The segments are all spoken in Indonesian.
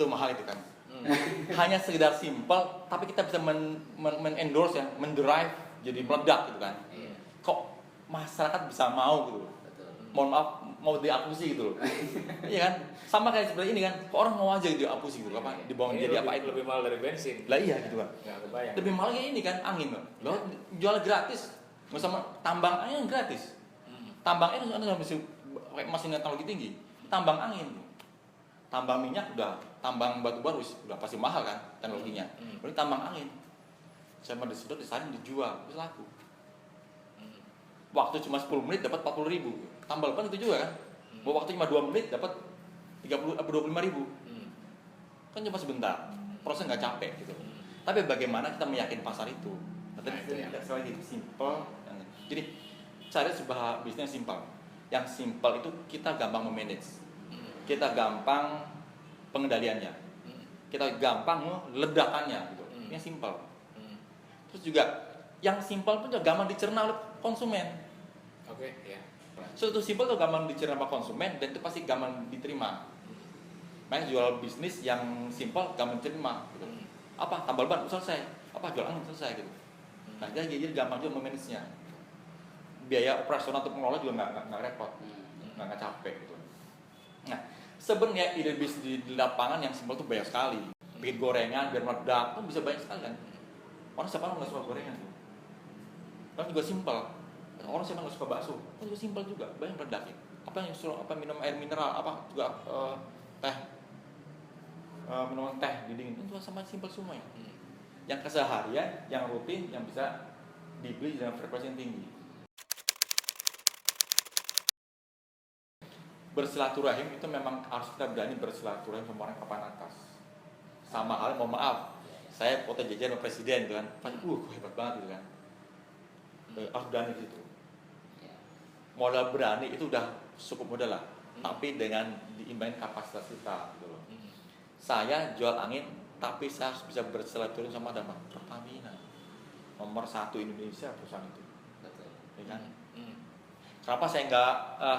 itu mahal itu kan. Hanya sekedar simpel, tapi kita bisa endorse ya, mendrive jadi meledak gitu kan. Kok masyarakat bisa mau gitu? Mohon maaf, mau diapusi gitu loh. Iya kan? Sama kayak seperti ini kan. Kok orang mau aja diapusi gitu apa? Dibawa jadi apa itu? Lebih mahal dari bensin. Lah iya gitu kan. Nggak kebayang. Lebih mahal kayak ini kan angin loh. Lo jual gratis. Nggak sama tambang angin gratis. Tambang air Anda masih teknologi tinggi. Tambang angin. Tambang minyak udah, tambang batu bara udah pasti mahal kan teknologinya. Ini tambang angin. Sama disedot, disaring, dijual, terus laku. Waktu cuma 10 menit dapat 40.000. Tambal ban itu juga kan. Waktu cuma 2 menit dapat 25.000. Kan cuma sebentar. Proses nggak capek gitu. Tapi bagaimana kita meyakinkan pasar itu? Sekali lagi simple. Jadi cari sebuah bisnis yang simple. Yang simple itu kita gampang memanage. Kita gampang pengendaliannya. Kita gampang ledakannya gitu. Ini yang simple. Terus juga yang simple pun juga gampang dicerna oleh konsumen. Oke, ya. Suatu simple tuh gampang dicerna sama konsumen dan itu pasti gampang diterima. Makanya jual bisnis yang simple gampang diterima gitu. Apa? Tambal ban selesai. Apa? Jual angin selesai gitu. Nah, jadi gampang juga memanage-nya. Biaya operasional untuk mengelola juga nggak repot, nggak capek gitu. Nah, sebenarnya ide bisnis di lapangan yang simpel tuh banyak sekali. Bikin gorengan biar meledak tuh bisa banyak sekali kan. Orang siapa nggak suka gorengan tuh? Kan juga simpel. Orang siapa nggak suka bakso? Kan juga simpel juga, banyak meledak ya. Apa yang suruh apa minum air mineral, apa juga teh, minuman teh dingin itu sama simpel semua ya. Yang keseharian, yang rutin, yang bisa dibeli dengan frekuensi yang tinggi. Bersilaturahim itu memang harus kita berani bersilaturahim sama orang papan atas. Sama hal, mohon maaf, saya foto jajan sama presiden gitu kan, hebat banget gitu kan. Harus berani gitu. Modal berani itu udah cukup modal lah, tapi dengan diimbangi kapasitas kita gitu loh. Saya jual angin, tapi saya harus bisa bersilaturahim sama Pertamina, nomor 1 Indonesia perusahaan itu. Ya kan? Kenapa saya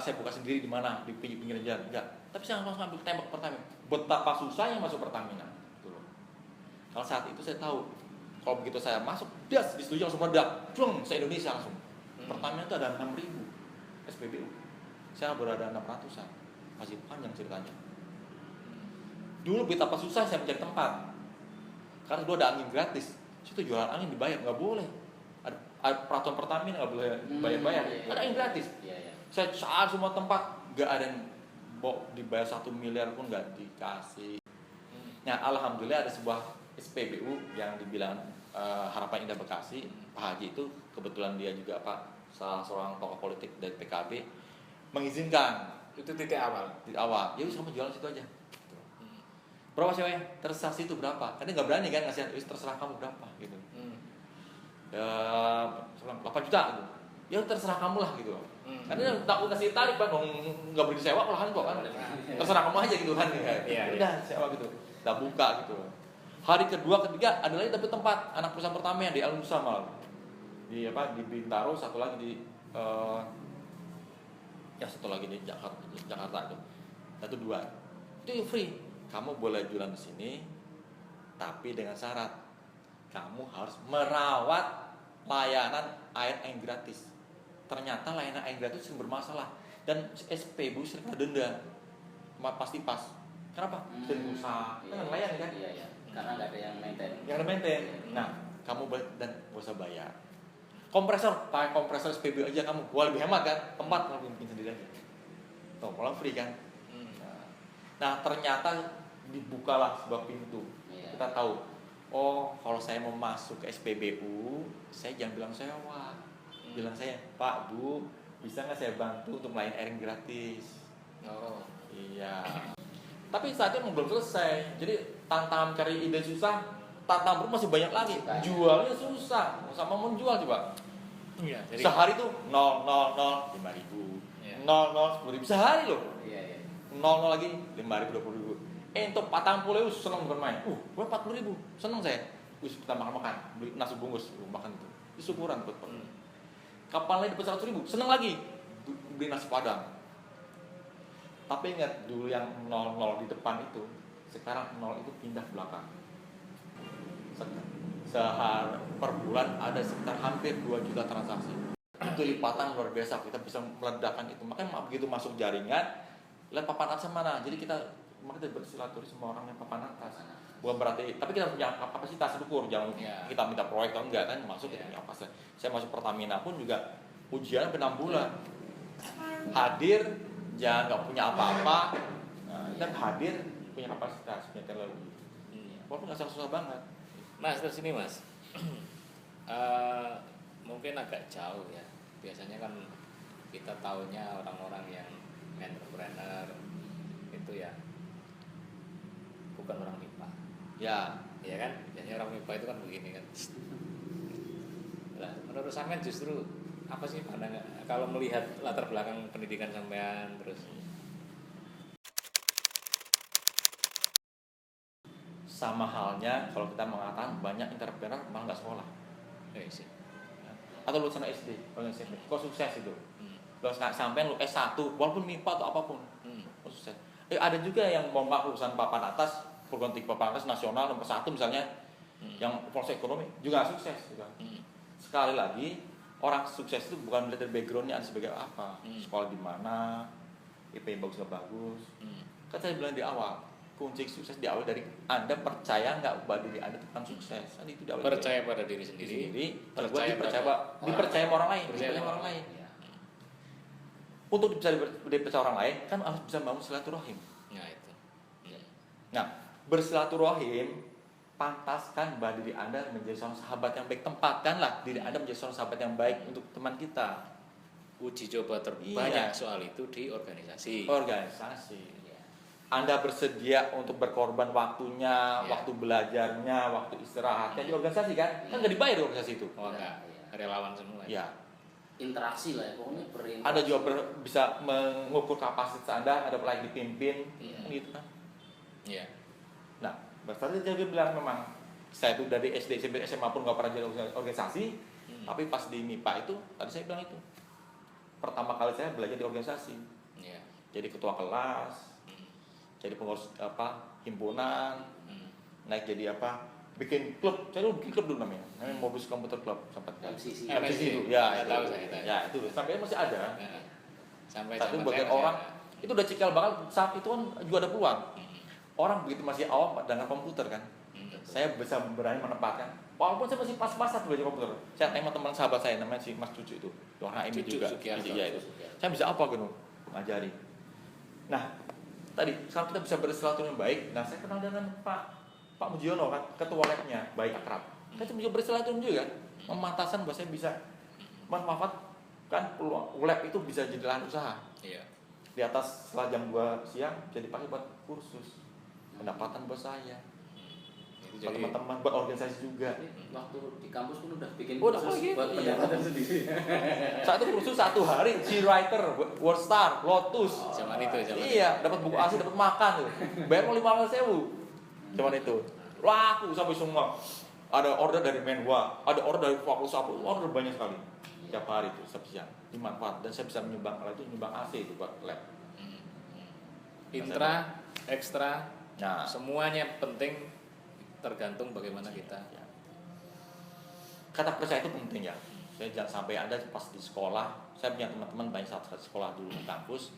saya buka sendiri di mana di pinggir jalan? Enggak. Tapi saya langsung ambil tembak Pertamina. Betapa susahnya masuk Pertamina. Gitu loh. Kalau saat itu saya tahu, kalau begitu saya masuk, das disetujui langsung meledak, se Indonesia langsung. Pertamina itu ada 6.000 SPBU. Saya baru ada 600-an. Masih panjang ceritanya. Dulu betapa susah saya mencari tempat. Karena dulu ada angin gratis. Situ jualan angin dibayar, nggak boleh. Ada peraturan Pertamina nggak boleh bayar-bayar. Ada angin gratis. Saya cari semua tempat, nggak ada yang dibayar 1 miliar pun nggak dikasih. Nah, alhamdulillah ada sebuah SPBU yang dibilang Harapan Indah Bekasi. Pak Haji itu kebetulan dia juga salah seorang tokoh politik dari PKB mengizinkan. Itu titik awal. Titik awal. Ya sama jualan situ aja. Berapa sewanya? Terserah situ berapa? Karena nggak berani kan ngasih, terserah kamu berapa gitu. Ya 8 juta gitu. Ya terserah kamu lah gitu. Karena takut kasih tarik bang, nggak boleh disewa lahan kok kan. Terserah kamu aja gitu kan. Udah sewa gitu. Udah buka gitu. Hari kedua, ketiga ada lagi tapi tempat anak perusahaan pertama yang di Al Musa malah. Di Bintaro, satu lagi di satu lagi di Jakarta itu. Satu 2. Itu free. Kamu boleh jualan di sini tapi dengan syarat kamu harus merawat layanan air gratis. Ternyata layanan air gratis sering bermasalah dan SPBU sering kena denda. Pasti pas. Kenapa? Sering usaha. Kan layan kan? Iya. Karena nggak ada yang maintain. Nah, kamu boleh dan gak usah bayar. Kompresor, pakai kompresor SPBU aja kamu. Wah, lebih hemat kan? Tempat kamu bikin sendiri aja. Tuh, pulang free kan? Nah, ternyata dibukalah sebuah pintu. Kita tahu, oh kalau saya mau masuk ke SPBU, saya jangan bilang sewa. Bilang saya, Pak, Bu, bisa nggak saya bantu untuk melayani air gratis? Oh. Iya. Tapi saat itu belum selesai. Jadi tantangan cari ide susah, tantangan masih banyak lagi. Jualnya susah. Sama menjual coba. Iya. Jadi Sehari tuh 0 5.000, 0 10.000 sehari loh. 0 lagi 5.000 20.000. Untuk 40.000 seneng bermain. Gue 40.000 seneng saya. Kita makan beli nasi bungkus makan itu. Itu syukuran buat kapan lagi dapat 100.000 seneng lagi beli nasi padang. Tapi ingat dulu yang 0 di depan itu sekarang nol itu pindah belakang. Sehari per bulan ada sekitar hampir 2 juta transaksi. Itu lipatan luar biasa, kita bisa meledakkan itu. Makanya begitu masuk jaringan, lihat papan atas mana. Jadi kita bersilaturahmi semua orang yang papan atas. Bukan berarti, tapi kita punya kapasitas ukur, jangan kita minta proyek atau enggak kan masuk kita punya kapasitas. Saya masuk Pertamina pun juga ujian 6 bulan. Hadir, jangan nggak punya apa-apa, dan hadir punya kapasitas, punya teknologi. Walaupun nggak susah banget. Mas, terus ini Mas, mungkin agak jauh ya. Biasanya kan kita taunya orang-orang yang entrepreneur itu ya bukan orang MIPA. Ya kan? Biasanya orang MIPA itu kan begini kan. Nah, menurut sampean justru apa sih pandangan kalau melihat latar belakang pendidikan sampean terus? Sama halnya kalau kita mengatakan banyak entrepreneur malah nggak sekolah. Sih. Atau lulusan SD, SMP, kok sukses itu. Lo sampai lu S1, walaupun MIPA atau apapun, kok sukses. Ada juga yang mau lulusan papan atas, perguruan tinggi papan atas nasional nomor 1 misalnya, yang proses ekonomi juga sukses. Juga. Sekali lagi, orang sukses itu bukan melihat dari backgroundnya sebagai apa, sekolah di mana, IP yang bagus nggak bagus. Kan saya bilang di awal, kunci sukses di awal dari Anda percaya nggak bahwa diri Anda tentang sukses. Kan itu di awal Percaya pada diri sendiri, dipercaya sama orang lain, dipercaya sama orang lain. Untuk bisa dipercaya orang lain kan harus bisa bangun silaturahim. Nah itu. Nah, bersilaturahim pantaskan bahwa diri Anda menjadi seorang sahabat yang baik, tempatkanlah diri Anda menjadi seorang sahabat yang baik untuk teman kita. Uji coba terbanyak soal itu di organisasi. Anda bersedia untuk berkorban waktunya, waktu belajarnya, waktu istirahatnya di organisasi kan? Kan nggak dibayar di organisasi itu. Oh enggak, relawan semua. Ya. Interaksi lah ya, pokoknya berinteraksi. Anda juga bisa mengukur kapasitas Anda, ada layak dipimpin, gitu kan? Iya. Nah, berarti dia bilang memang saya itu dari SD, SMP, SMA pun nggak pernah jadi organisasi, tapi pas di MIPA itu, tadi saya bilang itu, pertama kali saya belajar di organisasi, jadi ketua kelas. Jadi pengurus himpunan, naik jadi bikin klub. Saya dulu bikin klub dulu namanya Modus Komputer Club sempat MCC itu. Ya, tahu saya. Ya, itu sampai masih ada. Sampai satu buat orang itu udah cikal bakal saat itu kan juga ada peluang. Orang begitu masih awam dengan komputer kan. Saya bisa berani menempatkan. Walaupun saya masih pas-pasan belajar komputer. Saya tanya teman sahabat saya namanya si Mas Cucu itu. Warna ini juga. Iya itu. Saya bisa apa gitu? Ngajari. Nah, tadi kalau kita bisa bersilaturahmi baik, nah saya kenal dengan Pak Mujiono kan, ketua labnya baik akrab. Kita bisa bersilaturahmi juga, memantasan bahwa saya bisa memanfaatkan peluang lab itu bisa jadi lahan usaha. Iya. Di atas setelah jam 2 siang jadi dipakai buat kursus, pendapatan buat saya, buat teman-teman, buat organisasi juga. Waktu di kampus pun udah bikin kursus buat pendapatan sendiri. Satu kursus 1 hari, G-Writer, WordStar, Lotus. Zaman itu. Iya, dapat buku asli, dapat makan tuh. Bayar mau 5.000. Cuman itu. Laku sampai semua. Ada order dari Menwa, ada order dari Fakultas apa, order banyak sekali. Tiap hari itu, setiap siang. Dimanfaat dan saya bisa menyumbang AC itu buat lab. Intra, ekstra, Nah, semuanya penting tergantung bagaimana kita. Kata percaya itu penting ya. Saya jangan sampai Anda pas di sekolah, saya punya teman-teman banyak saat sekolah dulu di kampus,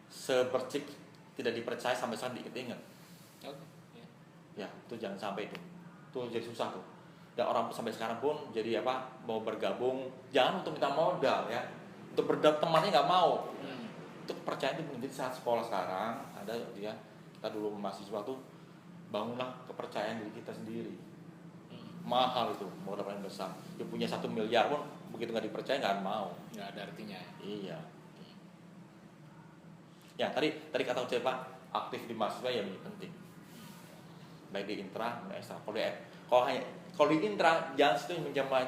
sepercik tidak dipercaya sampai sekarang diingat-ingat. Ya, itu jangan sampai itu. Itu jadi susah tuh. Dan orang sampai sekarang pun jadi mau bergabung, jangan untuk minta modal ya. Untuk temannya nggak mau. Untuk kepercayaan itu menjadi saat sekolah sekarang ada dia kita dulu mahasiswa tuh bangunlah kepercayaan diri kita sendiri. Mahal itu modal paling besar. Dia punya 1 miliar pun begitu nggak dipercaya nggak mau. Nggak ada artinya. Iya. Ya tadi kata saya Pak, aktif di mahasiswa ya menjadi penting. Baik di intra, maupun ekstra. Kalau di intra jangan situ menjamah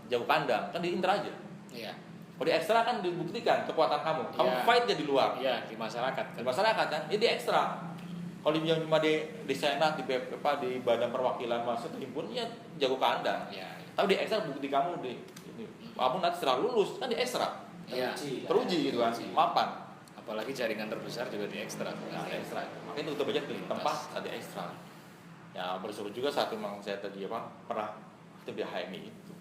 jauh pandang, kan di intra aja. Iya. Kalau di ekstra kan dibuktikan kekuatan kamu. Kamu fight aja di luar. Iya, di masyarakat. Di masyarakat kan, ini di ekstra. Kalau yang cuma di senat, di badan perwakilan mahasiswa himpun ya jago kandang. Iya. Tapi di ekstra bukti kamu kamu nanti setelah lulus kan di ekstra. Iya. Teruji gitu kan, mapan. apalagi jaringan terbesar juga di ekstra. Nah, ada ekstra. Makanya itu budget di tempat ada ekstra. Ya bersyukur juga saat memang saya tadi pernah itu di HMI itu.